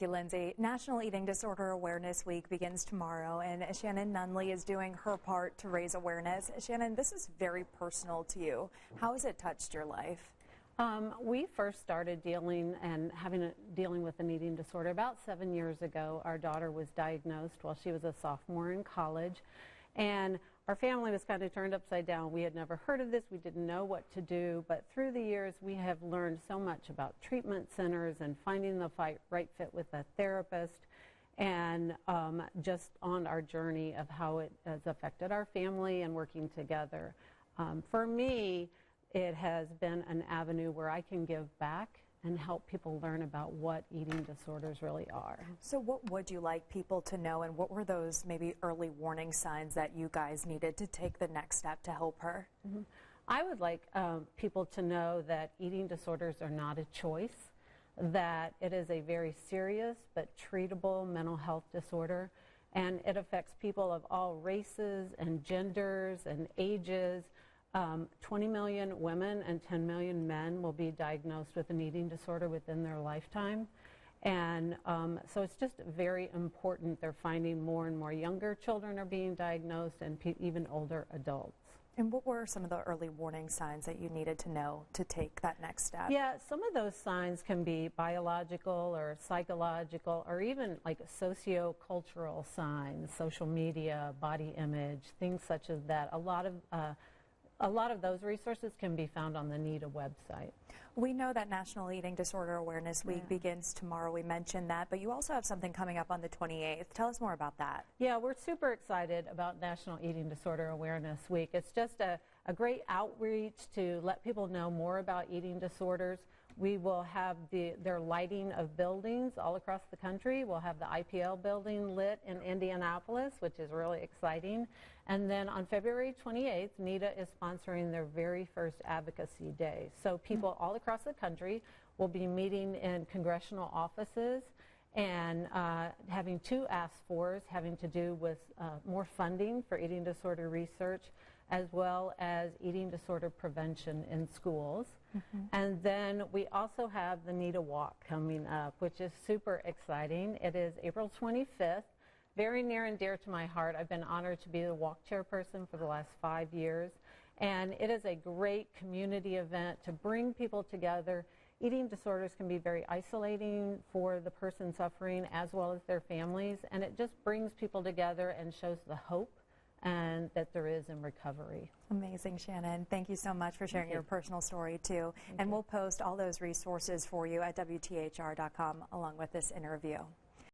Thank you, Lindsay. National Eating Disorder Awareness Week begins tomorrow, and Shannon Nunnelly is doing her part to raise awareness. Shannon, this is very personal to you. How has it touched your life? We first started dealing with an eating disorder about 7 years ago. Our daughter was diagnosed while she was a sophomore in college, and our family was kind of turned upside down. We had never heard of this. We didn't know what to do, but through the years we have learned so much about treatment centers and finding the right fit with a therapist, and just on our journey of how it has affected our family and working together. For me, it has been an avenue where I can give back and help people learn about what eating disorders really are. So what would you like people to know, and what were those maybe early warning signs that you guys needed to take the next step to help her? Mm-hmm. I would like people to know that eating disorders are not a choice, that it is a very serious but treatable mental health disorder, and it affects people of all races and genders and ages. 20 million women and 10 million men will be diagnosed with an eating disorder within their lifetime. And so it's just very important. They're finding more and more younger children are being diagnosed, and even older adults. And what were some of the early warning signs that you needed to know to take that next step? Yeah, some of those signs can be biological or psychological, or even like socio-cultural signs, social media, body image, things such as that. A lot of those resources can be found on the NEDA website. We know that National Eating Disorder Awareness Week begins tomorrow. We mentioned that, but you also have something coming up on the 28th. Tell us more about that. Yeah, we're super excited about National Eating Disorder Awareness Week. It's just a great outreach to let people know more about eating disorders. We will have their lighting of buildings all across the country. We'll have the IPL building lit in Indianapolis, which is really exciting. And then on February 28th, NEDA is sponsoring their very first advocacy day. So people all across the country will be meeting in congressional offices and having two ask-fors having to do with more funding for eating disorder research, as well as eating disorder prevention in schools. And then we also have the NEDA Walk coming up, which is super exciting. It is April 25th, very near and dear to my heart. I've been honored to be the walk chairperson for the last 5 years, and it is a great community event to bring people together. Eating disorders can be very isolating for the person suffering as well as their families, and it just brings people together and shows the hope and that there is in recovery. Amazing, Shannon. Thank you so much for sharing your personal story, too. And we'll post all those resources for you at WTHR.com along with this interview.